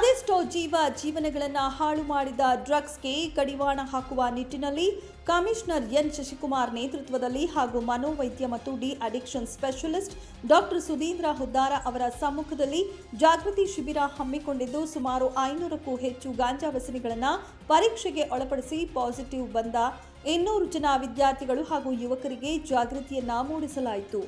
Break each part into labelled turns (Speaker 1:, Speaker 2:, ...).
Speaker 1: ಅದೆಷ್ಟೋ ಜೀವನಗಳನ್ನು ಹಾಳು ಮಾಡಿದ ಡ್ರಗ್ಸ್ಗೆ ಕಡಿವಾಣ ಹಾಕುವ ನಿಟ್ಟಿನಲ್ಲಿ ಕಮಿಷನರ್ ಎನ್ ಶಶಿಕುಮಾರ್ ನೇತೃತ್ವದಲ್ಲಿ ಹಾಗೂ ಮನೋವೈದ್ಯ ಮತ್ತು de addiction specialist doctor Sudhindra Huddar ಅವರ ಸಮ್ಮುಖದಲ್ಲಿ ಜಾಗೃತಿ ಶಿಬಿರ ಹಮ್ಮಿಕೊಂಡಿದ್ದು ಸುಮಾರು 500ಕ್ಕೂ ಹೆಚ್ಚು ಗಾಂಜಾ ವ್ಯಸನಿಗಳನ್ನು ಪರೀಕ್ಷೆಗೆ ಒಳಪಡಿಸಿ ಪಾಸಿಟಿವ್ ಬಂದ 200 ಜನ ವಿದ್ಯಾರ್ಥಿಗಳು ಹಾಗೂ ಯುವಕರಿಗೆ ಜಾಗೃತಿಯನ್ನ ಮೂಡಿಸಲಾಯಿತು.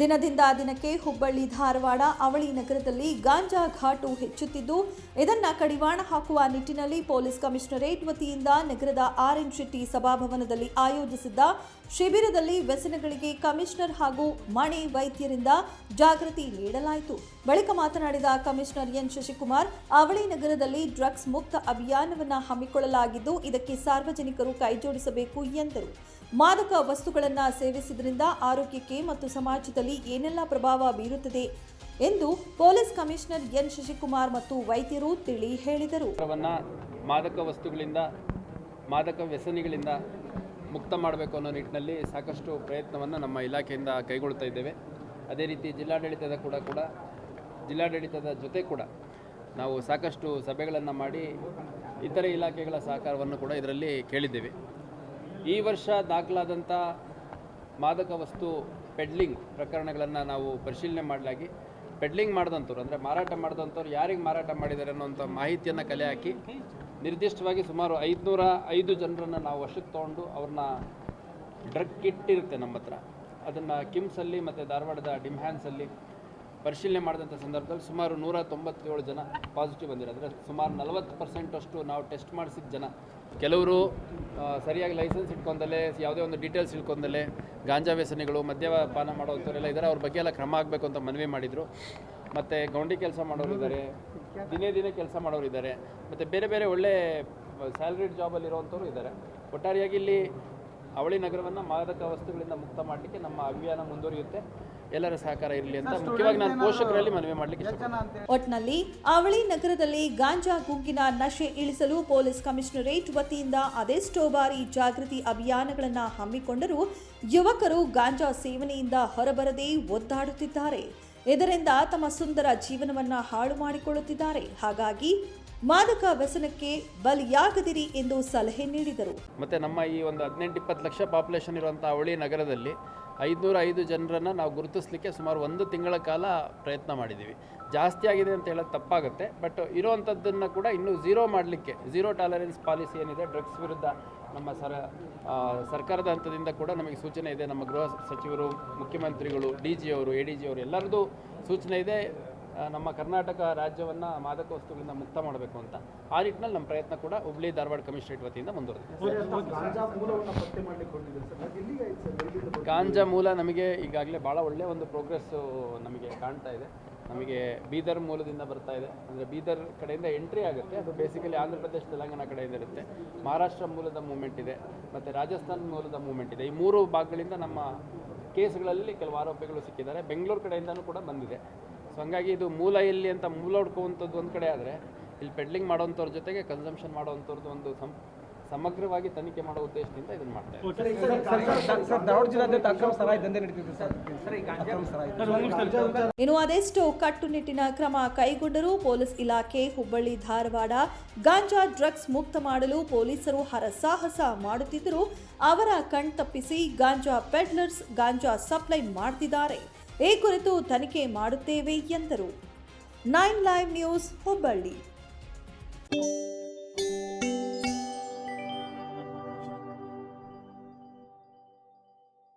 Speaker 1: ದಿನದಿಂದ ದಿನಕ್ಕೆ ಹುಬ್ಬಳ್ಳಿ ಧಾರವಾಡ ಅವಳಿ ನಗರದಲ್ಲಿ ಗಾಂಜಾ ಘಾಟು ಹೆಚ್ಚುತ್ತಿದ್ದು ಇದನ್ನು ಕಡಿವಾಣ ಹಾಕುವ ನಿಟ್ಟಿನಲ್ಲಿ ಪೊಲೀಸ್ ಕಮಿಷನರೇಟ್ ವತಿಯಿಂದ ನಗರದ ಆರ್.ಎನ್. ಶೆಟ್ಟಿ ಸಭಾಭವನದಲ್ಲಿ ಆಯೋಜಿಸಿದ್ದ ಶಿಬಿರದಲ್ಲಿ ವ್ಯಸನಗಳಿಗೆ ಕಮಿಷನರ್ ಹಾಗೂ ಮಣೆ ವೈದ್ಯರಿಂದ ಜಾಗೃತಿ ನೀಡಲಾಯಿತು. ಬಳಿಕ ಮಾತನಾಡಿದ ಕಮಿಷನರ್ ಎನ್ ಶಶಿಕುಮಾರ್, ಅವಳಿ ನಗರದಲ್ಲಿ ಡ್ರಗ್ಸ್ ಮುಕ್ತ ಅಭಿಯಾನವನ್ನು ಹಮ್ಮಿಕೊಳ್ಳಲಾಗಿದ್ದು ಇದಕ್ಕೆ ಸಾರ್ವಜನಿಕರು ಕೈಜೋಡಿಸಬೇಕು ಎಂದರು. ಮಾದಕ ವಸ್ತುಗಳನ್ನು ಸೇವಿಸುವುದರಿಂದ ಆರೋಗ್ಯಕ್ಕೆ ಮತ್ತು ಸಮಾಜದಲ್ಲಿ ಏನೆಲ್ಲ ಪ್ರಭಾವ ಬೀರುತ್ತದೆ ಎಂದು ಪೊಲೀಸ್ ಕಮಿಷನರ್ ಎನ್ ಶಶಿಕುಮಾರ್ ಮತ್ತು ವೈದ್ಯರು ತಿಳಿ ಹೇಳಿದರು.
Speaker 2: ಮಾದಕ ವಸ್ತುಗಳಿಂದ ಮಾದಕ ವ್ಯಸನಿಗಳಿಂದ ಮುಕ್ತ ಮಾಡಬೇಕು ಅನ್ನೋ ನಿಟ್ಟಿನಲ್ಲಿ ಸಾಕಷ್ಟು ಪ್ರಯತ್ನವನ್ನು ನಮ್ಮ ಇಲಾಖೆಯಿಂದ ಕೈಗೊಳ್ತಾ ಇದ್ದೇವೆ. ಅದೇ ರೀತಿ ಜಿಲ್ಲಾಡಳಿತದ ಜೊತೆ ಕೂಡ ನಾವು ಸಾಕಷ್ಟು ಸಭೆಗಳನ್ನು ಮಾಡಿ ಇತರೆ ಇಲಾಖೆಗಳ ಸಹಕಾರವನ್ನು ಕೂಡ ಇದರಲ್ಲಿ ಕೇಳಿದ್ದೇವೆ. ಈ ವರ್ಷ ದಾಖಲಾದಂಥ ಮಾದಕ ವಸ್ತು ಪೆಡ್ಲಿಂಗ್ ಪ್ರಕರಣಗಳನ್ನು ನಾವು ಪರಿಶೀಲನೆ ಮಾಡಲಾಗಿ ಪೆಡ್ಲಿಂಗ್ ಮಾಡಿದಂಥವ್ರು ಅಂದರೆ ಮಾರಾಟ ಮಾಡಿದಂಥವ್ರು ಯಾರಿಗೆ ಮಾರಾಟ ಮಾಡಿದ್ದಾರೆ ಅನ್ನೋಂಥ ಮಾಹಿತಿಯನ್ನು ಕಲೆ ಹಾಕಿ ನಿರ್ದಿಷ್ಟವಾಗಿ ಸುಮಾರು 505 ಜನರನ್ನು ನಾವು ವಶಕ್ಕೆ ತೊಗೊಂಡು ಅವ್ರನ್ನ ಡ್ರಗ್ ಕಿಟ್ ಇರುತ್ತೆ ನಮ್ಮ ಹತ್ರ, ಅದನ್ನು ಕಿಮ್ಸಲ್ಲಿ ಮತ್ತು ಧಾರವಾಡದ ಡಿಮ್ಹ್ಯಾನ್ಸಲ್ಲಿ ಪರಿಶೀಲನೆ ಮಾಡಿದಂಥ ಸಂದರ್ಭದಲ್ಲಿ ಸುಮಾರು 197 ಜನ ಪಾಸಿಟಿವ್ ಬಂದಿರೋ, ಅಂದರೆ ಸುಮಾರು 40% ಅಷ್ಟು ನಾವು ಟೆಸ್ಟ್ ಮಾಡಿಸಿದ ಜನ. ಕೆಲವರು ಸರಿಯಾಗಿ ಲೈಸೆನ್ಸ್ ಇಟ್ಕೊಂಡಲ್ಲೇ ಯಾವುದೇ ಒಂದು ಡೀಟೇಲ್ಸ್ ಇಟ್ಕೊಂಡಲ್ಲೇ ಗಾಂಜಾ ವ್ಯಸನಿಗಳು ಮದ್ಯಪಾನ ಮಾಡೋವಂಥವರೆಲ್ಲ ಇದ್ದಾರೆ, ಅವ್ರ ಬಗ್ಗೆ ಎಲ್ಲ ಕ್ರಮ ಆಗಬೇಕು ಅಂತ ಮನವಿ ಮಾಡಿದರು. ಮತ್ತು ಗೌಂಡಿ ಕೆಲಸ ಮಾಡೋರು ಇದ್ದಾರೆ, ದಿನೇ ಕೆಲಸ ಮಾಡೋರು ಇದ್ದಾರೆ, ಮತ್ತು ಬೇರೆ ಬೇರೆ ಒಳ್ಳೆ ಸ್ಯಾಲ್ರಿಡ್ ಜಾಬಲ್ಲಿರುವಂಥವ್ರು ಇದ್ದಾರೆ. ಒಟ್ಟಾರೆಯಾಗಿ ಇಲ್ಲಿ ಅವಳಿ ನಗರವನ್ನು ಮಾದಕ ವಸ್ತುಗಳಿಂದ ಮುಕ್ತ ಮಾಡಲಿಕ್ಕೆ ನಮ್ಮ ಅಭಿಯಾನ ಮುಂದುವರಿಯುತ್ತೆ. ಎಲ್ಲರ ಸಹಕಾರ ಇರಲಿ ಅಂತ ಮುಖ್ಯವಾಗಿ ನಾನು ಪೋಷಕರಲ್ಲಿ ಮನವಿ ಮಾಡಲಿಕ್ಕೆ ಇಷ್ಟಪಡ್ತೀನಿ.
Speaker 1: ಒಟ್ನಲ್ಲಿ ಅವಳಿ ನಗರದಲ್ಲಿ ಗಾಂಜಾ ಗುಂಗಿನ ನಶೆ ಇಳಿಸಲು ಪೊಲೀಸ್ ಕಮಿಷನರೇಟ್ ವತಿಯಿಂದ ಅದೆಷ್ಟೋ ಬಾರಿ ಜಾಗೃತಿ ಅಭಿಯಾನಗಳನ್ನು ಹಮ್ಮಿಕೊಂಡರೂ ಯುವಕರು ಗಾಂಜಾ ಸೇವನೆಯಿಂದ ಹೊರಬರದೇ ಒದ್ದಾಡುತ್ತಿದ್ದಾರೆ. ಇದರಿಂದ ತಮ್ಮ ಸುಂದರ ಜೀವನವನ್ನ ಹಾಳು ಮಾಡಿಕೊಳ್ಳುತ್ತಿದ್ದಾರೆ. ಹಾಗಾಗಿ ಮಾದಕ ವ್ಯಸನಕ್ಕೆ ಬಲಿಯಾಗದಿರಿ ಎಂದು ಸಲಹೆ ನೀಡಿದರು.
Speaker 2: ಮತ್ತೆ ನಮ್ಮ ಈ ಒಂದು 18-20 ಲಕ್ಷ ಪಾಪ್ಯುಲೇಷನ್ ಇರುವಂಥ ಅವಳಿ ನಗರದಲ್ಲಿ 505 ಜನರನ್ನು ನಾವು ಗುರುತಿಸಲಿಕ್ಕೆ ಸುಮಾರು 1 ತಿಂಗಳ ಕಾಲ ಪ್ರಯತ್ನ ಮಾಡಿದ್ದೀವಿ. ಜಾಸ್ತಿ ಆಗಿದೆ ಅಂತ ಹೇಳೋದು ತಪ್ಪಾಗುತ್ತೆ, ಬಟ್ ಇರೋವಂಥದ್ದನ್ನು ಕೂಡ ಇನ್ನೂ ಝೀರೋ ಮಾಡಲಿಕ್ಕೆ ಝೀರೋ ಟಾಲರೆನ್ಸ್ ಪಾಲಿಸಿ ಏನಿದೆ ಡ್ರಗ್ಸ್ ವಿರುದ್ಧ ನಮ್ಮ ಸರ್ಕಾರದ ಹಂತದಿಂದ ಕೂಡ ನಮಗೆ ಸೂಚನೆ ಇದೆ. ನಮ್ಮ ಗೃಹ ಸಚಿವರು, ಮುಖ್ಯಮಂತ್ರಿಗಳು, DG ಅವರು, ADG ಅವರು ಎಲ್ಲರದ್ದು ಸೂಚನೆ ಇದೆ ನಮ್ಮ ಕರ್ನಾಟಕ ರಾಜ್ಯವನ್ನು ಮಾದಕ ವಸ್ತುಗಳಿಂದ ಮುಕ್ತ ಮಾಡಬೇಕು ಅಂತ. ಆ ನಿಟ್ಟಿನಲ್ಲಿ ನಮ್ಮ ಪ್ರಯತ್ನ ಕೂಡ ಹುಬ್ಳಿ ಧಾರವಾಡ ಕಮಿಷನರೇಟ್ ವತಿಯಿಂದ ಮುಂದುವರೆದಿದೆ. ಗಾಂಜಾ ಮೂಲ ನಮಗೆ ಈಗಾಗಲೇ ಭಾಳ ಒಳ್ಳೆಯ ಒಂದು ಪ್ರೋಗ್ರೆಸ್ಸು ನಮಗೆ ಕಾಣ್ತಾ ಇದೆ. ನಮಗೆ ಬೀದರ್ ಮೂಲದಿಂದ ಬರ್ತಾ ಇದೆ, ಅಂದರೆ ಬೀದರ್ ಕಡೆಯಿಂದ ಎಂಟ್ರಿ ಆಗುತ್ತೆ, ಅದು ಬೇಸಿಕಲಿ ಆಂಧ್ರ ಪ್ರದೇಶ ತೆಲಂಗಾಣ ಕಡೆಯಿಂದ ಇರುತ್ತೆ. ಮಹಾರಾಷ್ಟ್ರ ಮೂಲದ ಮೂವ್ಮೆಂಟ್ ಇದೆ ಮತ್ತು ರಾಜಸ್ಥಾನ ಮೂಲದ ಮೂವ್ಮೆಂಟ್ ಇದೆ. ಈ 3 ಭಾಗಗಳಿಂದ ನಮ್ಮ ಕೇಸ್ಗಳಲ್ಲಿ ಕೆಲವು ಆರೋಪಿಗಳು ಸಿಕ್ಕಿದ್ದಾರೆ. ಬೆಂಗಳೂರು ಕಡೆಯಿಂದನೂ ಕೂಡ ಬಂದಿದೆ. ಸೊ ಹಂಗಾಗಿ ಇದು ಮೂಲ ಎಲ್ಲಿ ಅಂತ ಮೂಲ ಹುಡ್ಕೋವಂಥದ್ದು ಒಂದು ಕಡೆ ಆದರೆ, ಇಲ್ಲಿ ಪೆಡ್ಲಿಂಗ್ ಮಾಡೋವಂಥವ್ರ ಜೊತೆಗೆ ಕನ್ಸಂಪ್ಷನ್ ಮಾಡೋವಂಥವ್ರದ್ದು ಒಂದು ಸಮಗ್ರವಾಗಿ ತನಿಖೆ ಮಾಡೋ ಉದ್ದೇಶದಿಂದ ಇದನ್ನು ಮಾಡ್ತಾ ಇದ್ದಾರೆ.
Speaker 1: ಇನ್ನು ಅದೆಷ್ಟೋ ಕಟ್ಟುನಿಟ್ಟಿನ ಕ್ರಮ ಕೈಗೊಂಡರೂ ಪೊಲೀಸ್ ಇಲಾಖೆ ಹುಬ್ಬಳ್ಳಿ ಧಾರವಾಡ ಗಾಂಜಾ ಡ್ರಗ್ಸ್ ಮುಕ್ತ ಮಾಡಲು ಪೊಲೀಸರು ಹರಸಾಹಸ ಮಾಡುತ್ತಿದ್ದರೂ ಅವರ ಕಣ್ತಪ್ಪಿಸಿ ಗಾಂಜಾ ಪೆಡ್ಲರ್ಸ್ ಗಾಂಜಾ ಸಪ್ಲೈ ಮಾಡ್ತಿದ್ದಾರೆ. ಈ ಕುರಿತು ತನಿಖೆ ಮಾಡುತ್ತೇವೆ ಎಂದರು. 9 ಲೈವ್ ನ್ಯೂಸ್ ಹುಬ್ಬಳ್ಳಿ.